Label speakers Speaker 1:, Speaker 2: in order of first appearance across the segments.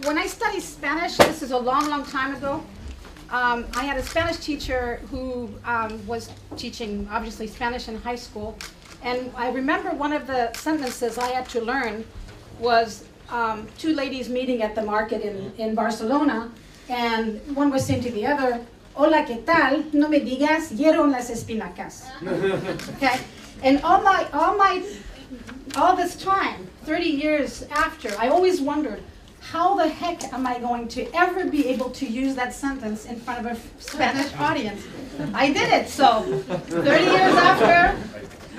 Speaker 1: when I studied Spanish, this is a long, long time ago, I had a Spanish teacher who was teaching, obviously, Spanish in high school. And I remember one of the sentences I had to learn was two ladies meeting at the market in Barcelona, and one was saying to the other, "Hola, ¿qué tal? No me digas, hiero en las espinacas." Okay, and all this time, 30 years after, I always wondered, how the heck am I going to ever be able to use that sentence in front of a Spanish audience? I did it. So 30 years after,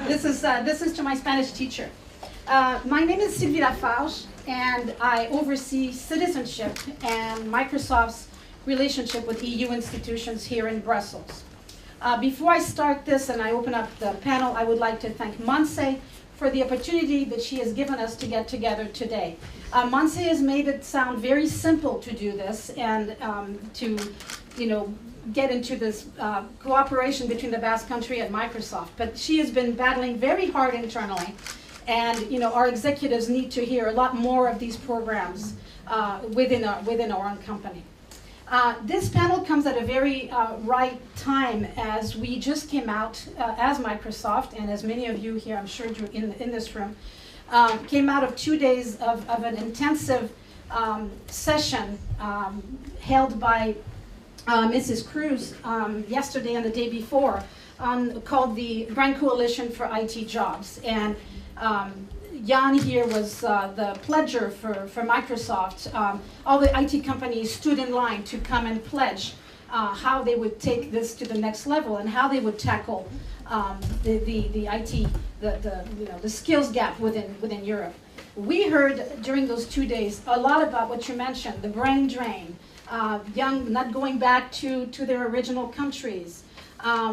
Speaker 1: this is to my Spanish teacher. My name is Sylvie Lafarge, and I oversee citizenship and Microsoft's relationship with EU institutions here in Brussels. Before I start this and I open up the panel, I would like to thank Monse for the opportunity that she has given us to get together today. Monse has made it sound very simple to do this and to, get into this cooperation between the Basque Country and Microsoft. But she has been battling very hard internally, and our executives need to hear a lot more of these programs within our own company. This panel comes at a very right time, as we just came out as Microsoft, and as many of you here, I'm sure in this room, came out of 2 days of an intensive session held by Mrs. Cruz yesterday and the day before, called the Grand Coalition for IT Jobs. And Jan here was the pledger for Microsoft. All the IT companies stood in line to come and pledge how they would take this to the next level and how they would tackle the IT, the skills gap within Europe. We heard during those 2 days a lot about what you mentioned, the brain drain, young not going back to their original countries.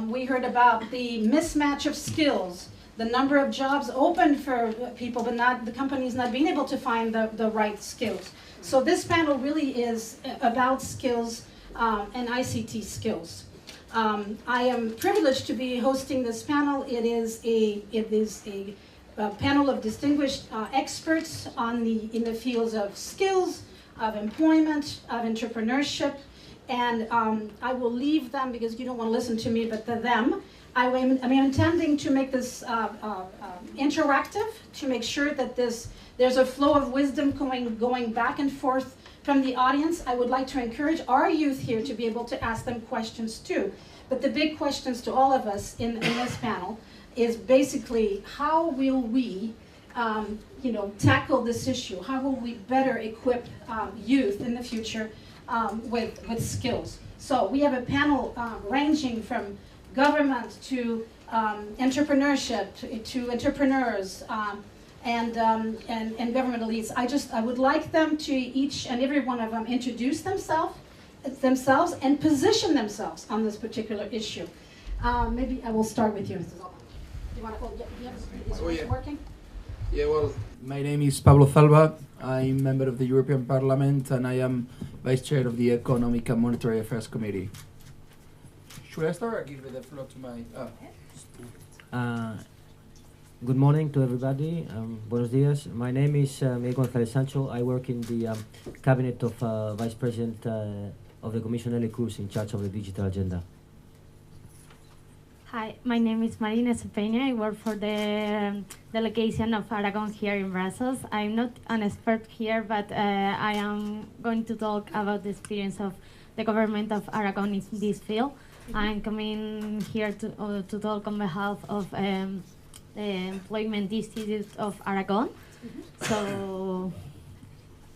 Speaker 1: We heard about the mismatch of skills, the number of jobs open for people, but the companies not being able to find the right skills. So this panel really is about skills and ICT skills. I am privileged to be hosting this panel. It is a panel of distinguished experts in the fields of skills, of employment, of entrepreneurship, and I will leave them, because you don't want to listen to me, but them. I'm intending to make this interactive, to make sure that there's a flow of wisdom going back and forth from the audience. I would like to encourage our youth here to be able to ask them questions too. But the big questions to all of us in this panel is basically, how will we tackle this issue? How will we better equip youth in the future with skills? So we have a panel ranging from government to entrepreneurship to entrepreneurs and government elites. I would like them to, each and every one of them, introduce themselves and position themselves on this particular issue. Maybe I will start with you, Mrs. Alba. Do you want to? Is it working?
Speaker 2: Yeah, well, my name is Pablo Zalba. I'm a member of the European Parliament, and I am Vice Chair of the Economic and Monetary Affairs Committee. Should I start or give the floor to my...
Speaker 3: Good morning to everybody. Buenos dias. My name is Miguel González Sancho. I work in the cabinet of Vice President of the Commission, Nelly Cruz, in charge of the digital agenda.
Speaker 4: Hi, my name is Marina Cepena. I work for the delegation of Aragon here in Brussels. I'm not an expert here, but I am going to talk about the experience of the government of Aragon in this field. I'm coming here to talk on behalf of the Employment Institute of Aragon. So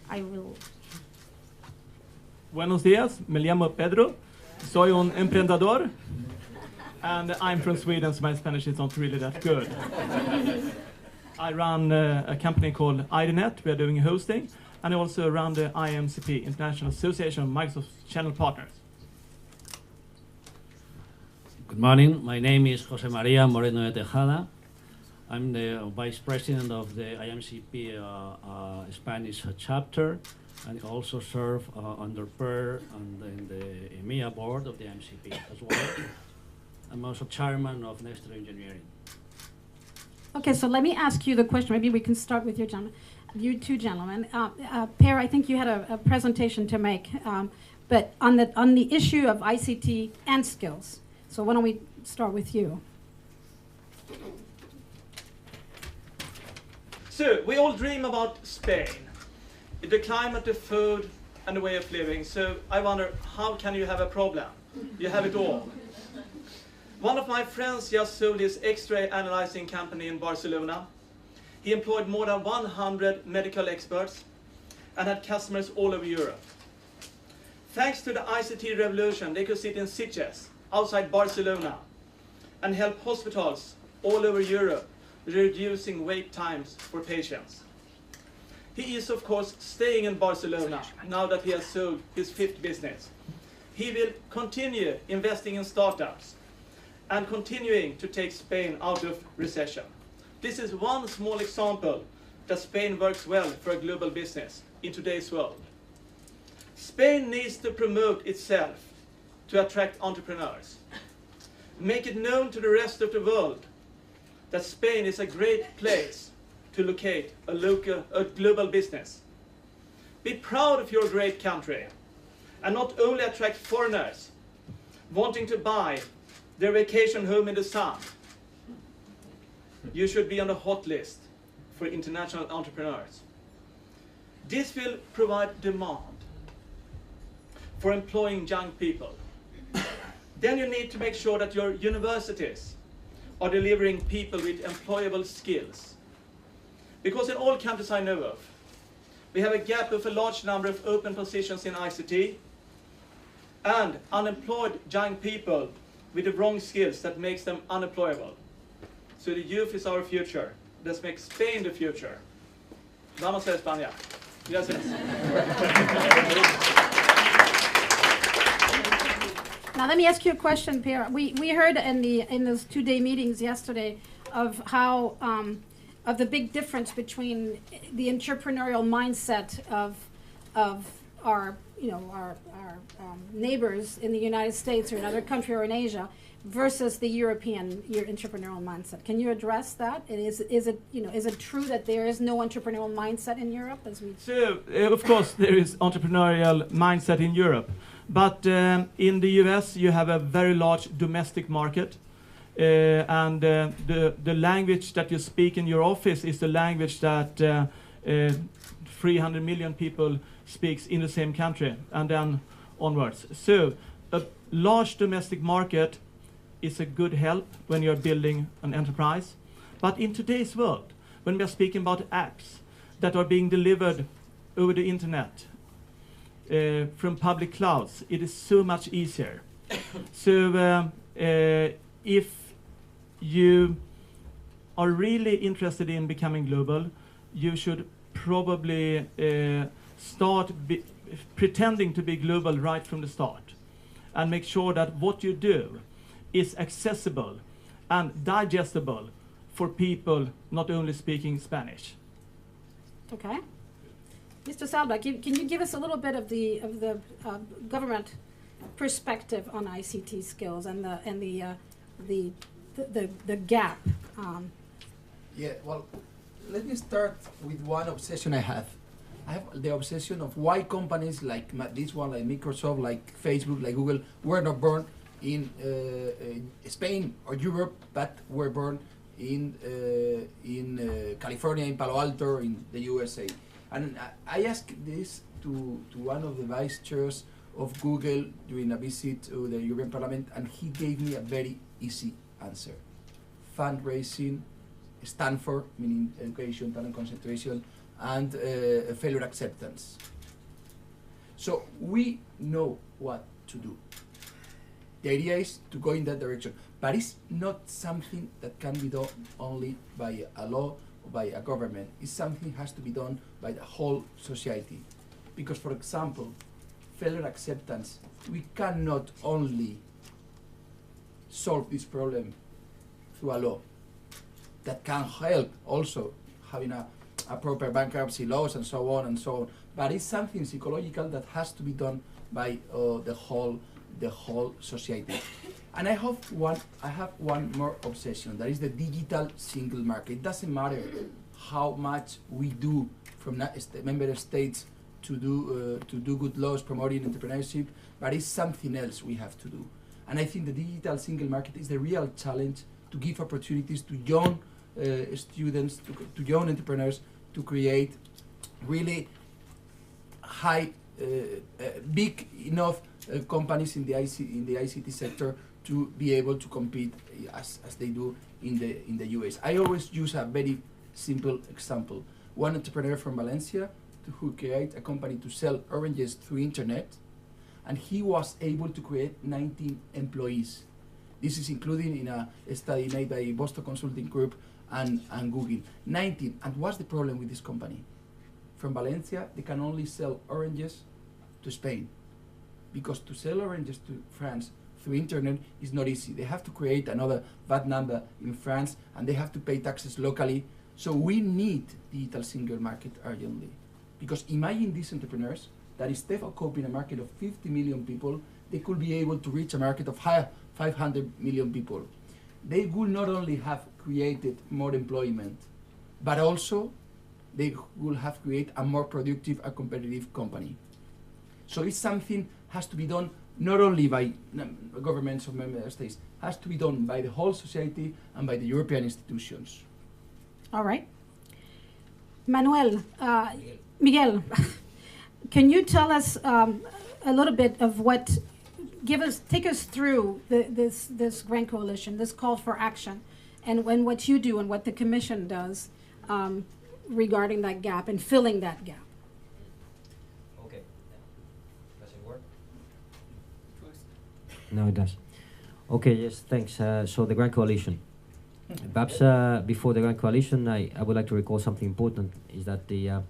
Speaker 4: I will...
Speaker 5: Buenos días, me llamo Pedro. Soy un emprendedor. And I'm from Sweden, so my Spanish is not really that good. I run a company called IDNet. We are doing hosting. And I also run the IMCP, International Association of Microsoft Channel Partners.
Speaker 6: Good morning. My name is José María Moreno de Tejada. I'm the Vice President of the IMCP Spanish chapter, and also serve under PER and in the EMEA board of the IMCP as well. I'm also chairman of Nestor Engineering.
Speaker 1: Okay, so let me ask you the question. Maybe we can start with you, John. you two gentlemen. Per, I think you had a presentation to make, but on the issue of ICT and skills. So why don't we start with you?
Speaker 5: So, we all dream about Spain, the climate, the food, and the way of living. So, I wonder, how can you have a problem? You have it all. One of my friends just sold his X-ray analyzing company in Barcelona. He employed more than 100 medical experts and had customers all over Europe. Thanks to the ICT revolution, they could sit in Sitges, outside Barcelona, and help hospitals all over Europe, reducing wait times for patients. He is, of course, staying in Barcelona now that he has sold his 5th business. He will continue investing in startups and continuing to take Spain out of recession. This is one small example that Spain works well for a global business in today's world. Spain needs to promote itself to attract entrepreneurs. Make it known to the rest of the world that Spain is a great place to locate a global business. Be proud of your great country and not only attract foreigners wanting to buy their vacation home in the sun. You should be on the hot list for international entrepreneurs. This will provide demand for employing young people. Then you need to make sure that your universities are delivering people with employable skills. Because in all countries I know of, we have a gap of a large number of open positions in ICT and unemployed young people with the wrong skills that makes them unemployable. So the youth is our future. Let's make Spain the future. Vamos a España. Gracias.
Speaker 1: Now let me ask you a question, Per. We heard in those 2-day meetings yesterday of how of the big difference between the entrepreneurial mindset of our neighbors in the United States or another country or in Asia versus the European entrepreneurial mindset. Can you address that? And is it true that there is no entrepreneurial mindset in Europe
Speaker 5: So of course there is entrepreneurial mindset in Europe, but in the US you have a very large domestic market. And the language that you speak in your office is the language that 300 million people speaks in the same country, and then onwards. So a large domestic market is a good help when you're building an enterprise. But in today's world, when we are speaking about apps that are being delivered over the internet from public clouds, it is so much easier. So if you are really interested in becoming global, you should probably start pretending to be global right from the start, and make sure that what you do is accessible and digestible for people not only speaking Spanish.
Speaker 1: Okay. Mr. Salva, can you give us a little bit of the government perspective on ICT skills and the gap?
Speaker 2: Yeah, well, let me start with one obsession I have. I have the obsession of why companies like this one, like Microsoft, like Facebook, like Google, were not born in Spain or Europe, but were born in California, in Palo Alto, in the USA. And I asked this to one of the vice chairs of Google during a visit to the European Parliament, and he gave me a very easy answer. Fundraising, Stanford, meaning education, talent concentration, and failure acceptance. So we know what to do. The idea is to go in that direction, but it's not something that can be done only by a law or by a government. It's something that has to be done by the whole society. Because, for example, failure acceptance, we cannot only solve this problem through a law. That can help also having a proper bankruptcy laws and so on and so on. But it's something psychological that has to be done by the whole society. And I have one more obsession. That is the digital single market. It doesn't matter how much we do from member states to do good laws promoting entrepreneurship, but it's something else we have to do. And I think the digital single market is the real challenge to give opportunities to young students, to young entrepreneurs, to create really high, big enough companies in the ICT sector to be able to compete as they do in the US. I always use a very simple example. One entrepreneur from Valencia who created a company to sell oranges through internet, and he was able to create 19 employees. This is included in a study made by Boston Consulting Group and Google. 19. And what's the problem with this company? From Valencia, they can only sell oranges to Spain, because to sell oranges to France through internet is not easy. They have to create another VAT number in France, and they have to pay taxes locally. So we need digital single market urgently. Because imagine these entrepreneurs that instead of coping a market of 50 million people, they could be able to reach a market of 500 million people. They will not only have created more employment, but also they will have created a more productive and competitive company. So it's something has to be done not only by governments of member states, has to be done by the whole society and by the European institutions.
Speaker 1: All right. Manuel, Miguel, can you tell us a little bit of what, take us through this Grand Coalition, this call for action, and what you do and what the Commission does regarding that gap and filling that gap?
Speaker 3: Okay. Does it work? No, it does. Okay, yes, thanks. So the Grand Coalition. Perhaps before the Grand Coalition, I would like to recall something important, is that the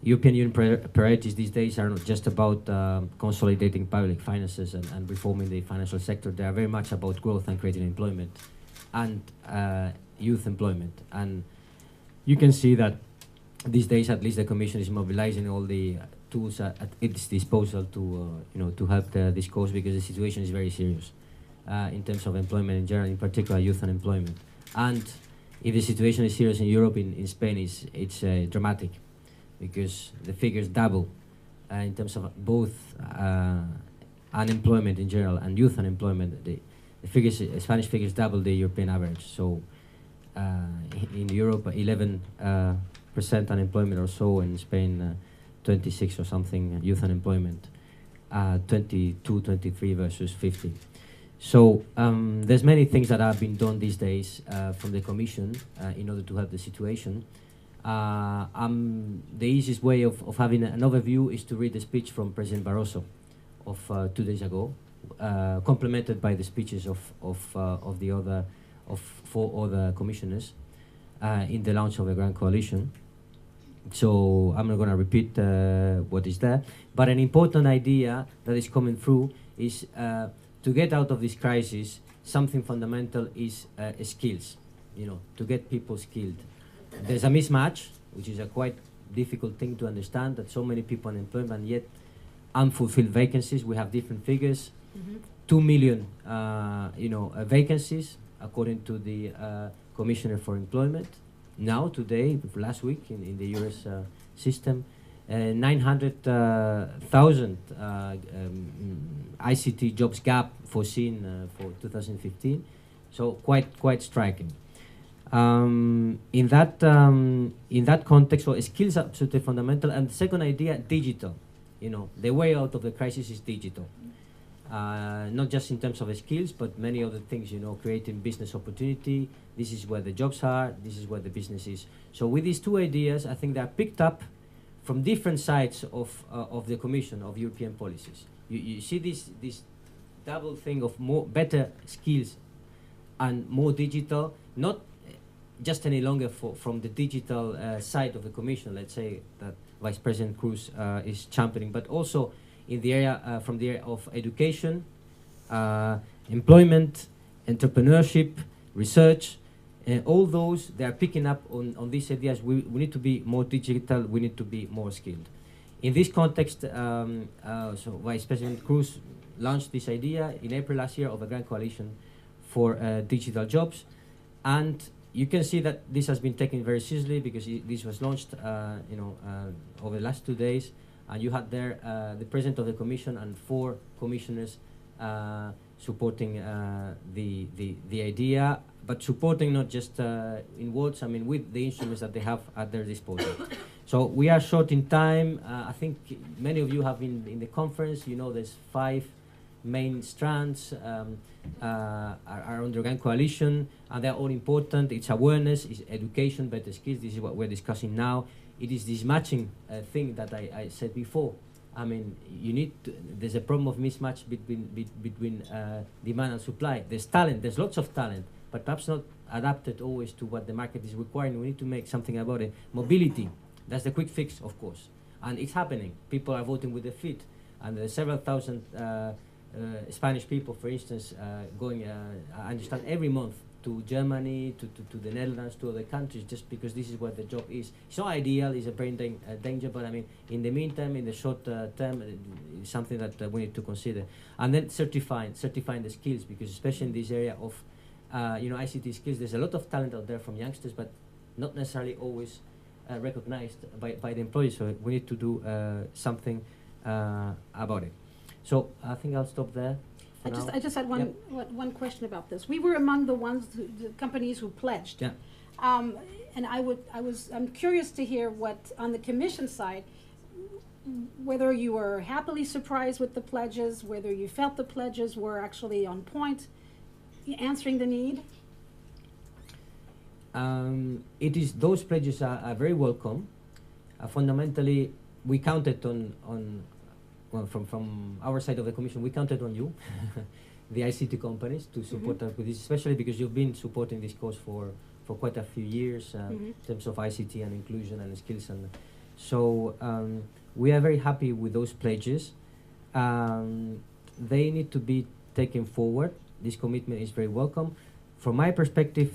Speaker 3: European Union priorities these days are not just about consolidating public finances and reforming the financial sector. They are very much about growth and creating employment and youth employment. And you can see that these days, at least, the Commission is mobilizing all the tools at its disposal to help this cause, because the situation is very serious in terms of employment in general, in particular youth unemployment. And if the situation is serious in Europe, in Spain, it's dramatic, because the figures double in terms of both unemployment in general and youth unemployment. The figures, Spanish figures, double the European average. So in Europe, 11% unemployment or so. In Spain, 26 or something youth unemployment, 22, 23 versus 50. So there's many things that have been done these days from the Commission in order to help the situation. The easiest way of having an overview is to read the speech from President Barroso of 2 days ago, complemented by the speeches of 4 other commissioners in the launch of the Grand Coalition. So I'm not going to repeat what is there, but an important idea that is coming through is to get out of this crisis, something fundamental is skills, to get people skilled. There's a mismatch, which is a quite difficult thing to understand, that so many people unemployed and yet unfulfilled vacancies. We have different figures. 2 million, vacancies, according to the Commissioner for Employment. Now, today, last week, in the US system, 900,000 ICT jobs gap foreseen for 2015. So quite striking. In that context, so skills are absolutely fundamental. And the second idea, digital. The way out of the crisis is digital. Not just in terms of skills, but many other things, creating business opportunity. This is where the jobs are, this is where the business is. So with these 2 ideas, I think they are picked up from different sides of the Commission of European policies. You see this double thing of better skills and more digital, not just any longer from the digital side of the Commission, let's say, that Vice President Cruz is championing, but also in the area, from the area of education, employment, entrepreneurship, research, all those, they are picking up on these ideas. We need to be more digital, we need to be more skilled. In this context, so Vice President Cruz launched this idea in April last year of a Grand Coalition for digital jobs, and you can see that this has been taken very seriously because this was launched, over the last 2 days, and you had there the president of the commission and 4 commissioners supporting the idea, but supporting not just in words, I mean with the instruments that they have at their disposal. So we are short in time. I think many of you have been in the conference. You know there's 5 main strands are under Grand Coalition, and they're all important. It's awareness, it's education, better skills. This is what we're discussing now. It is this matching thing that I said before. I mean, there's a problem of mismatch between demand and supply. There's talent, there's lots of talent, but perhaps not adapted always to what the market is requiring. We need to make something about it. Mobility, that's the quick fix, of course. And it's happening. People are voting with their feet. And there's several thousand Spanish people, for instance, going, I understand, every month to Germany, to the Netherlands, to other countries, just because this is what the job is. It's not ideal, it's a brain danger, but I mean, in the meantime, in the short term, it's something that we need to consider. And then certifying the skills, because especially in this area of, ICT skills, there's a lot of talent out there from youngsters, but not necessarily always recognized by the employees. So we need to do something about it. So I think I'll stop there.
Speaker 1: I just had one question about this. We were among the companies who pledged.
Speaker 3: Yeah.
Speaker 1: And I'm curious to hear what, on the Commission side, whether you were happily surprised with the pledges, whether you felt the pledges were actually on point, answering the need.
Speaker 3: Those pledges are very welcome. Fundamentally, we counted on from our side of the Commission, we counted on you, the ICT companies, to support us with this, especially because you've been supporting this cause for quite a few years in terms of ICT and inclusion and skills. And so we are very happy with those pledges. They need to be taken forward. This commitment is very welcome. From my perspective,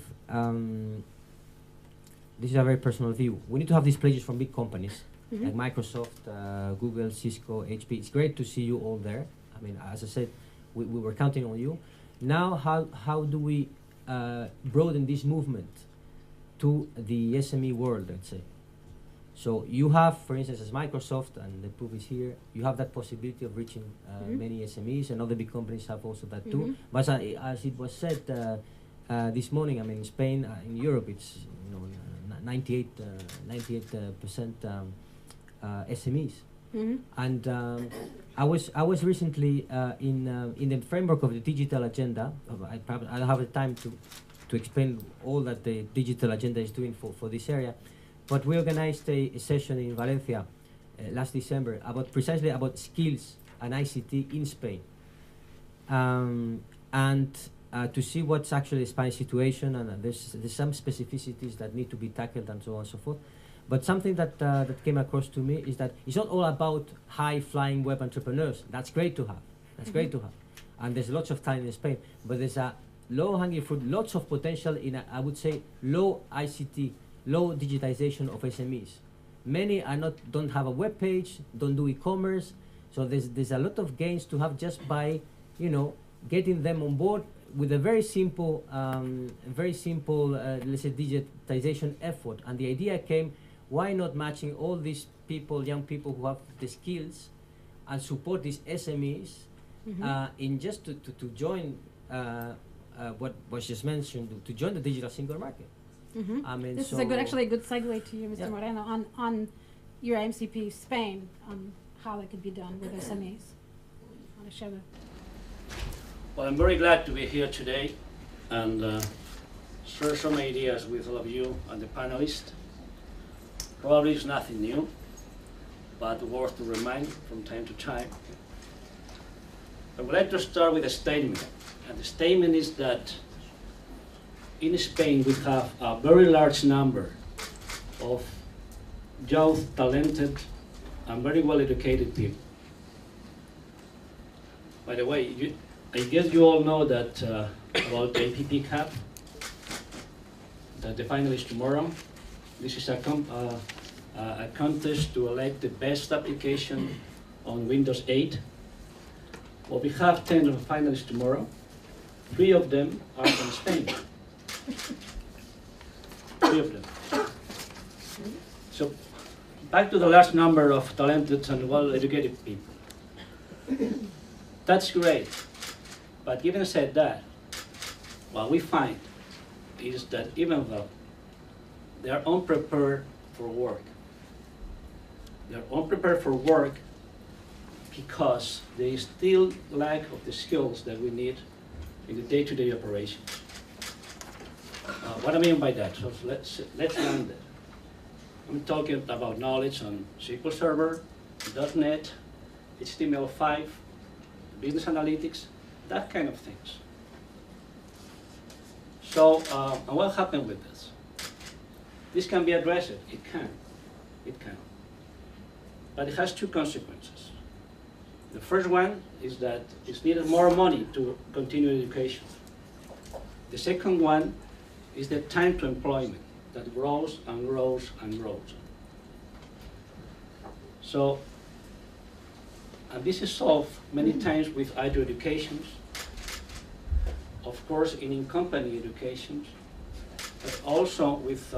Speaker 3: this is a very personal view. We need to have these pledges from big companies. Like Microsoft, Google, Cisco, HP. It's great to see you all there. I mean, as I said, we were counting on you. Now, how do we broaden this movement to the SME world, let's say? So you have, for instance, as Microsoft, and the proof is here, you have that possibility of reaching many SMEs, and other big companies have also that too. But as it was said this morning, I mean, in Spain, in Europe, it's 98% SMEs. And I was recently in the framework of the digital agenda. I don't have the time to explain all that the digital agenda is doing for this area, but we organized a session in Valencia last December precisely about skills and ICT in Spain, and to see what's actually the Spanish situation, and there's some specificities that need to be tackled and so on and so forth. But something that came across to me is that it's not all about high-flying web entrepreneurs. That's great to have. That's great to have. And there's lots of talent in Spain. But there's a low-hanging fruit, lots of potential in, I would say, low ICT, low digitization of SMEs. Many don't have a web page, don't do e-commerce. So there's a lot of gains to have just by, getting them on board with a very simple, let's say, digitization effort. And the idea came, why not matching all these people, young people who have the skills, and support these SMEs in just to join what was just mentioned, to join the digital single market. I mean,
Speaker 1: this is actually a good segue to you, Mr. Moreno, on your MCP Spain, on how it could be done with SMEs. Want to share that?
Speaker 7: Well, I'm very glad to be here today and share some ideas with all of you and the panelists. Probably it's nothing new, but worth to remind from time to time. I would like to start with a statement, and the statement is that in Spain we have a very large number of young, talented, and very well-educated people. By the way, I guess you all know that about the APP Cup, that the final is tomorrow. This is a contest to elect the best application on Windows 8. Well, we have 10 finalists tomorrow. 3 of them are from Spain. three of them. So back to the last number of talented and well-educated people. That's great. But given said that, what we find is that even though they are unprepared for work, they are unprepared for work because they still lack of the skills that we need in the day-to-day operations. What I mean by that, so let's learn that. I'm talking about knowledge on SQL Server, .NET, HTML5, business analytics, that kind of things. So, and what happened with this? This can be addressed. It can. But it has two consequences. The first one is that it's needed more money to continue education. The second one is the time to employment that grows and grows and grows. So, and this is solved many times with higher educations, of course in company educations, but also with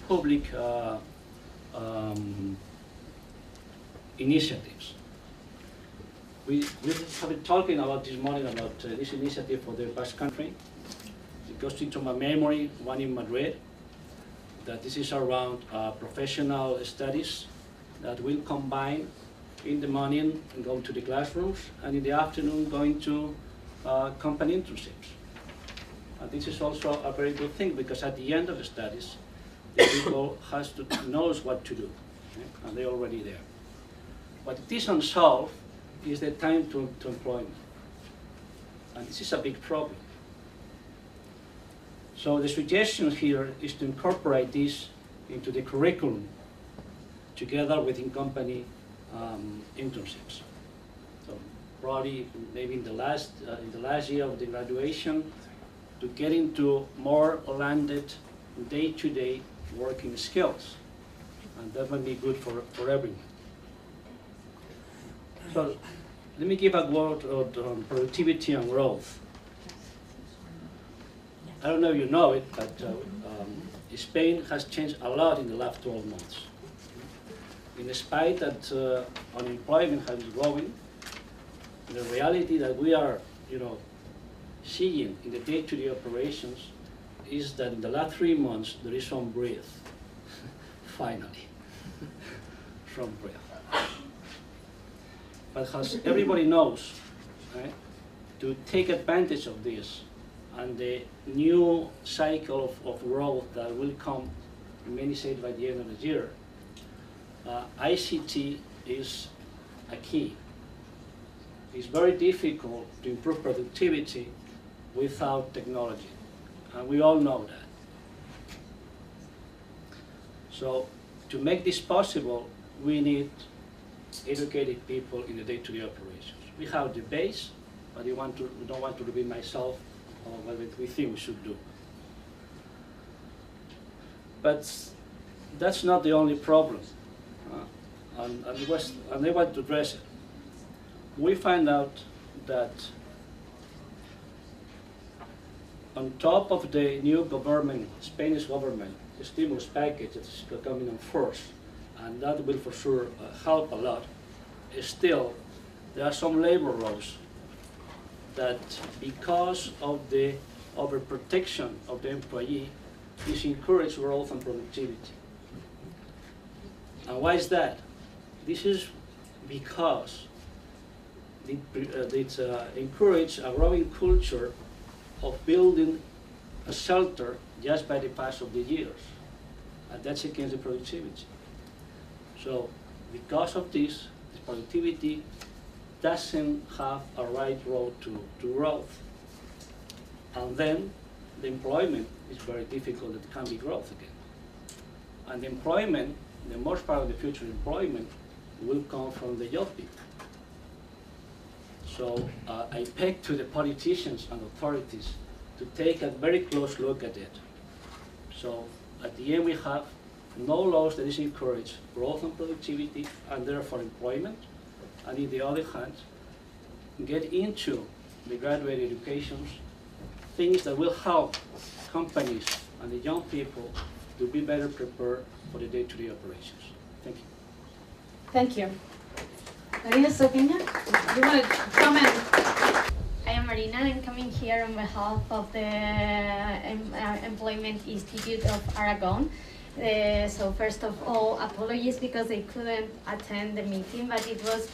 Speaker 7: public initiatives. We have been talking about this morning about this initiative for the Basque Country. It goes into my memory, one in Madrid, that this is around professional studies that will combine in the morning and go to the classrooms, and in the afternoon going to company internships. And this is also a very good thing, because at the end of the studies, the people knows what to do, okay? And they're already there. What it is unsolved is the time to employment. And this is a big problem. So the suggestion here is to incorporate this into the curriculum together with in-company internships. So probably maybe in the last year of the graduation, to get into more landed day-to-day working skills. And that might be good for everyone. So let me give a word on productivity and growth. I don't know if you know it, but Spain has changed a lot in the last 12 months. In spite that unemployment has been growing, the reality that we are, seeing in the day-to-day operations is that in the last 3 months there is some breath, finally, some breath. But as everybody knows, right, to take advantage of this and the new cycle of growth that will come, many say by the end of the year, ICT is a key. It's very difficult to improve productivity without technology, and we all know that. So to make this possible, we need educated people in the day-to-day operations. We have the base, but we don't want to repeat myself on what we think we should do. But that's not the only problem, and they want to address it. We find out that on top of the new government, Spanish government, the stimulus package that's coming on force, and that will for sure help a lot, still there are some labor laws that, because of the overprotection of the employee, is encourage growth and productivity. And why is that? This is because it encourages a growing culture of building a shelter just by the pass of the years. And that's against the productivity. So because of this productivity doesn't have a right road to growth. And then the employment is very difficult, it can be growth again. And the employment, the most part of the future employment, will come from the young people. So I beg to the politicians and authorities to take a very close look at it. So at the end we have no laws that is encourage growth and productivity and therefore employment, and on the other hand, get into the graduate educations things that will help companies and the young people to be better prepared for the day-to-day operations. Thank you.
Speaker 1: Thank you. Marina Sopina, you want to comment?
Speaker 4: I am Marina. I'm coming here on behalf of the Employment Institute of Aragon. So first of all, apologies because I couldn't attend the meeting, but it was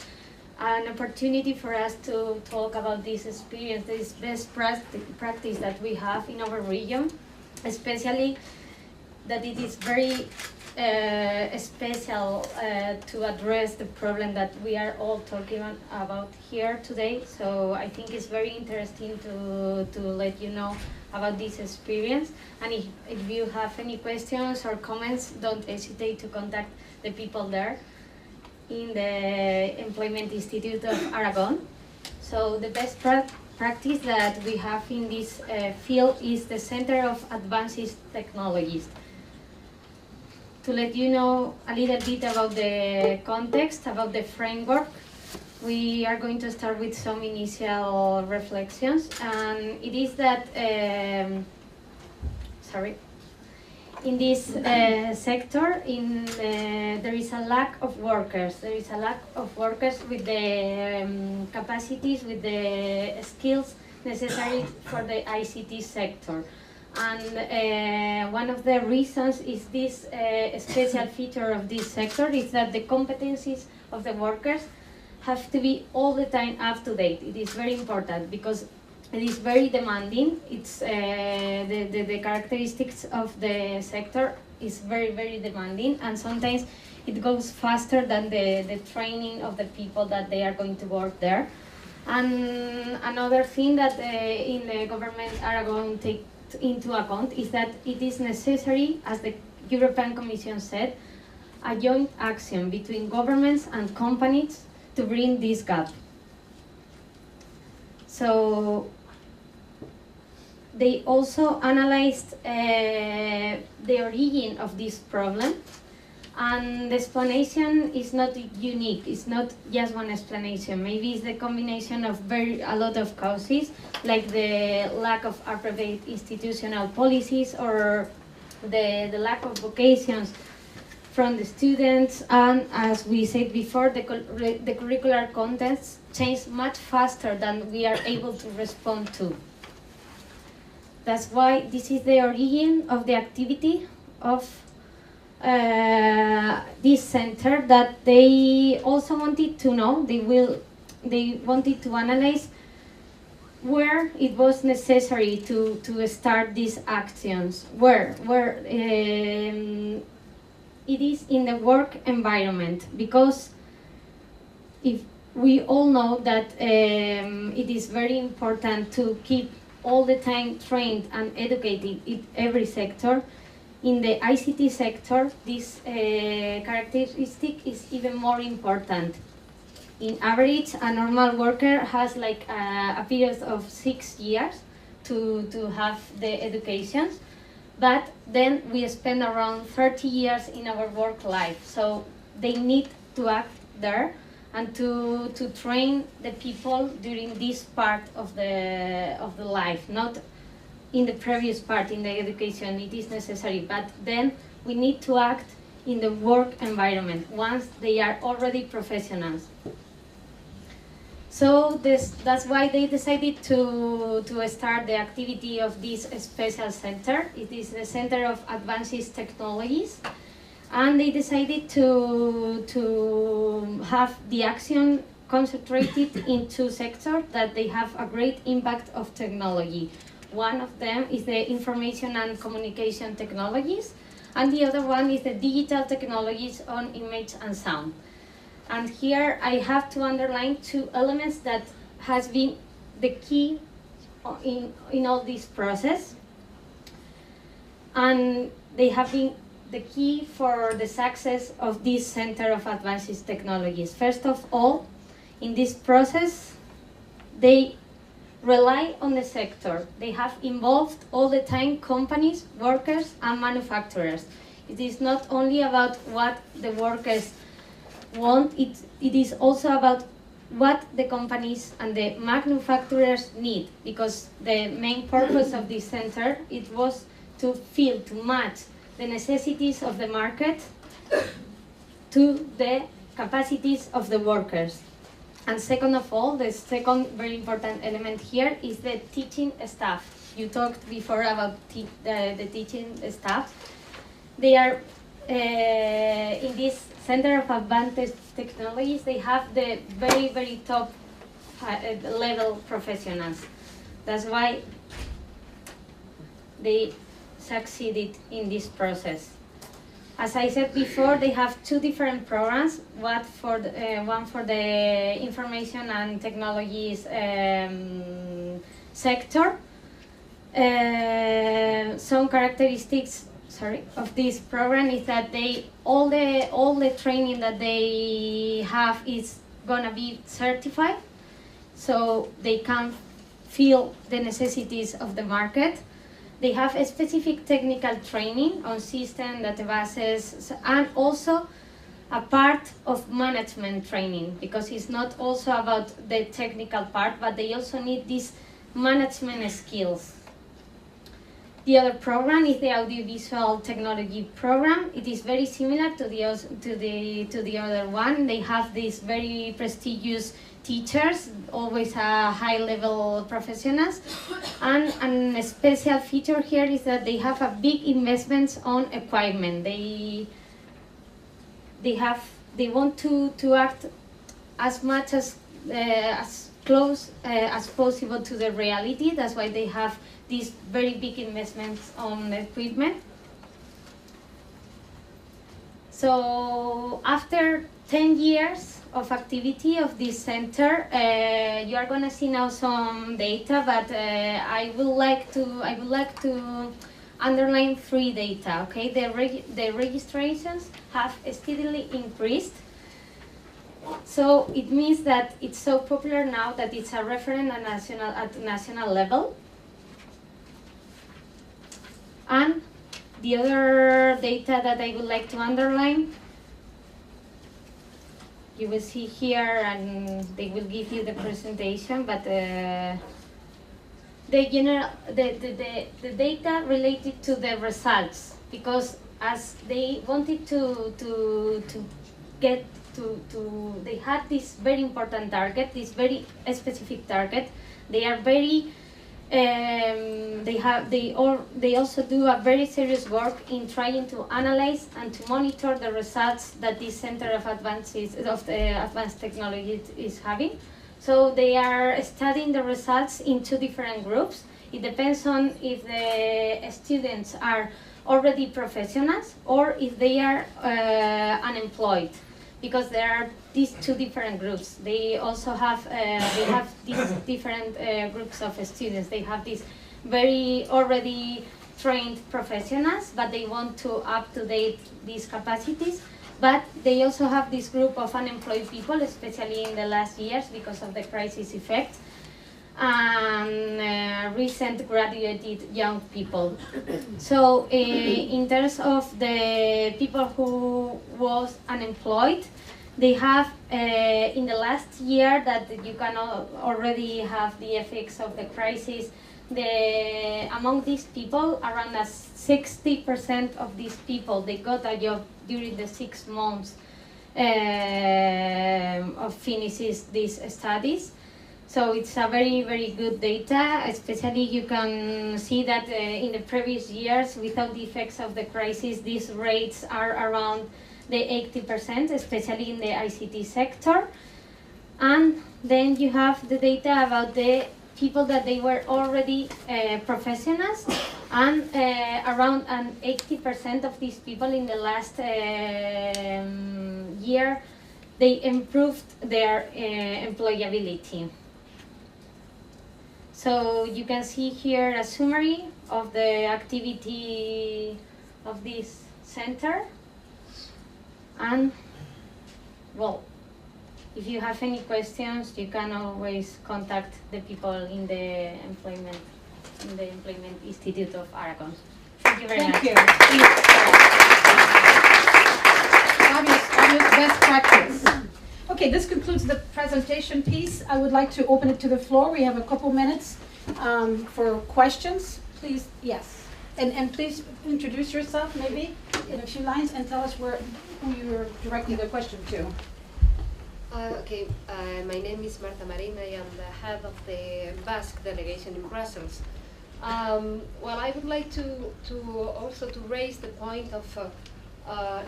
Speaker 4: an opportunity for us to talk about this experience, this best practice that we have in our region, especially that it is very special to address the problem that we are all talking about here today. So I think it's very interesting to let you know about this experience. And if you have any questions or comments, don't hesitate to contact the people there in the Employment Institute of Aragon. So the best practice that we have in this field is the Center of Advanced Technologies. To let you know a little bit about the context, about the framework, we are going to start with some initial reflections, and it is that, in this sector, there is a lack of workers. There is a lack of workers with the capacities, with the skills necessary for the ICT sector. And one of the reasons is this special feature of this sector is that the competencies of the workers have to be all the time up to date. It is very important because it is very demanding. It's the characteristics of the sector is very, very demanding, and sometimes it goes faster than the training of the people that they are going to work there. And another thing that in the government Aragon take into account is that it is necessary, as the European Commission said, a joint action between governments and companies to bring this gap. So they also analyzed the origin of this problem, and the explanation is not unique. It's not just one explanation. Maybe it's the combination of a lot of causes, like the lack of appropriate institutional policies or the lack of vocations from the students, and as we said before, the curricular contents change much faster than we are able to respond to. That's why this is the origin of the activity of this center, that they also wanted to know, they wanted to analyze where it was necessary to start these actions, where it is in the work environment, because if we all know that it is very important to keep all the time trained and educated in every sector. In the ICT sector, this characteristic is even more important. In average, a normal worker has like a period of 6 years to have the education, but then we spend around 30 years in our work life. So they need to act there and to train the people during this part of the life, not in the previous part, in the education. It is necessary, but then we need to act in the work environment once they are already professionals. So that's why they decided to start the activity of this special center. It is the Center of Advanced Technologies, and they decided to have the action concentrated in two sectors that they have a great impact of technology. One of them is the information and communication technologies, and the other one is the digital technologies on image and sound. And here I have to underline two elements that has been the key in all this process, and they have been the key for the success of this Center of Advanced Technologies. First of all, in this process, they rely on the sector. They have involved all the time companies, workers, and manufacturers. It is not only about what the workers want, it is also about what the companies and the manufacturers need, because the main purpose of this center, it was to match the necessities of the market to the capacities of the workers. And second of all, the second very important element here is the teaching staff. You talked before about the teaching staff. They are in this Center of Advanced Technologies, they have the very, very top level professionals. That's why they succeeded in this process. As I said before, they have two different programs, one for the information and technologies sector. Some characteristics of this program is that all the training that they have is gonna be certified, so they can feel the necessities of the market. They have a specific technical training on system, databases, and also a part of management training, because it's not also about the technical part, but they also need these management skills. The other program is the audiovisual technology program. It is very similar to the other one. They have these very prestigious teachers, always high-level professionals, and a special feature here is that they have a big investments on equipment. They want to act as much as close as possible to the reality. That's why they have these very big investments on equipment. So after 10 years of activity of this center, you are going to see now some data, but I would like to underline 3 data. Okay, the registrations have steadily increased. So it means that it's so popular now that it's a referent at national level. And the other data that I would like to underline, you will see here, and they will give you the presentation, but the data related to the results, because as they wanted to get to they had this very important target, this very specific target. They are very they also do a very serious work in trying to analyze and to monitor the results that this Center of Advanced Technology is having. So they are studying the results in 2 different groups. It depends on if the students are already professionals or if they are unemployed, because there are these 2 different groups. They also have these different groups of students. They have these very already trained professionals, but they want to up-to-date these capacities. But they also have this group of unemployed people, especially in the last years because of the crisis effect, and recent graduated young people. So in terms of the people who was unemployed, they have in the last year that you can already have the effects of the crisis. Among these people, around 60% of these people, they got a job during the 6 months of finishes these studies. So it's a very, very good data. Especially you can see that in the previous years, without the effects of the crisis, these rates are around the 80%, especially in the ICT sector. And then you have the data about the people that they were already professionals, and around 80% of these people in the last year, they improved their employability. So you can see here a summary of the activity of this center. And, well, if you have any questions, you can always contact the people in the Employment Institute of Aragon. Thank you very much.
Speaker 1: Thank you. Obvious best practice. Okay, this concludes the presentation piece. I would like to open it to the floor. We have a couple minutes for questions. Please, yes. And please introduce yourself, maybe, in a few lines, and tell us who you're directing the question to.
Speaker 8: Okay, my name is Marta Marin. I am the head of the Basque delegation in Brussels. Well, I would like to also to raise the point of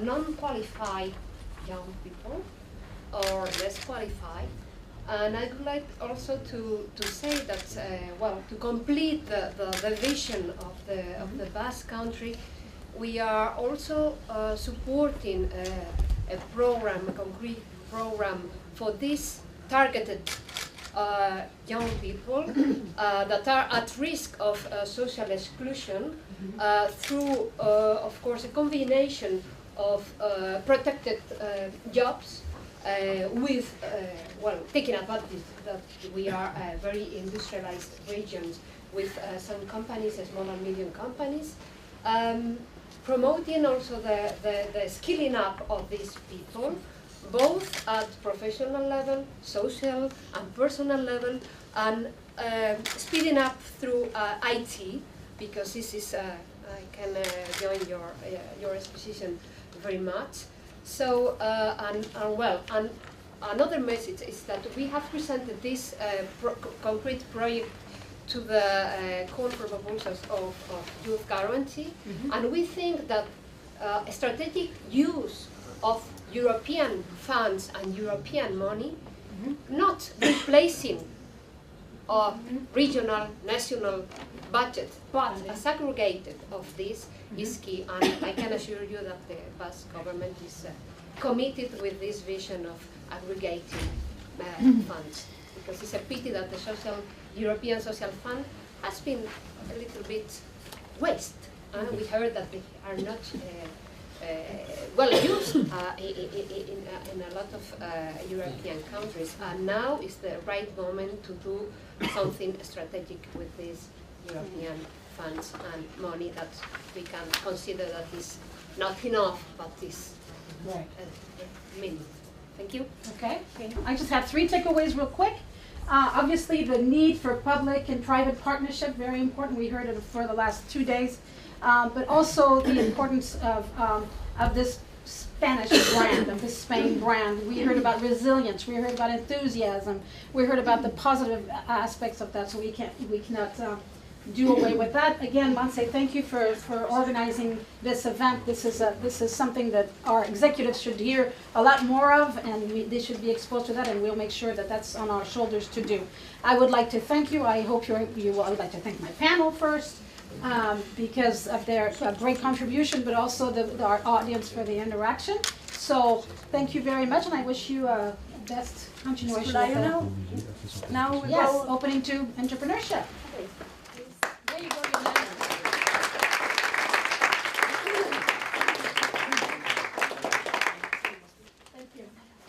Speaker 8: non-qualified young people or less qualified. And I would like also to say that, well, to complete the vision of the Basque country, we are also supporting a program, a concrete program for these targeted young people that are at risk of social exclusion through, of course, a combination of protected jobs with, well, taking advantage that we are very industrialized regions with some companies, small and medium companies, promoting also the skilling up of these people, both at professional level, social and personal level, and speeding up through IT, because this is, I can join your exposition very much. So, and another message is that we have presented this concrete project to the call for proposals of Youth Guarantee, and we think that strategic use of European funds and European money, not replacing regional, national budget, but as aggregated of this is key, and I can assure you that the Basque government is committed with this vision of aggregating funds, because it's a pity that the European Social Fund has been a little bit waste. We heard that they are not well used in a lot of European countries, and now is the right moment to do something strategic with these European funds and money that we can consider that is not enough, but is minimum. Thank you.
Speaker 1: Okay. I just have 3 takeaways real quick. Obviously, the need for public and private partnership, very important. We heard it for the last 2 days. But also the importance of this Spanish brand, of this Spain brand. We heard about resilience. We heard about enthusiasm. We heard about the positive aspects of that. So we cannot do away with that. Again, Montse, thank you for organizing this event. This is something that our executives should hear a lot more of, and they should be exposed to that, and we'll make sure that that's on our shoulders to do. I would like to thank you. I hope I would like to thank my panel first, because of their great contribution, but also our audience for the interaction. So thank you very much, and I wish you best continuation.
Speaker 9: Now we
Speaker 1: Yes,
Speaker 9: go
Speaker 1: opening to entrepreneurship.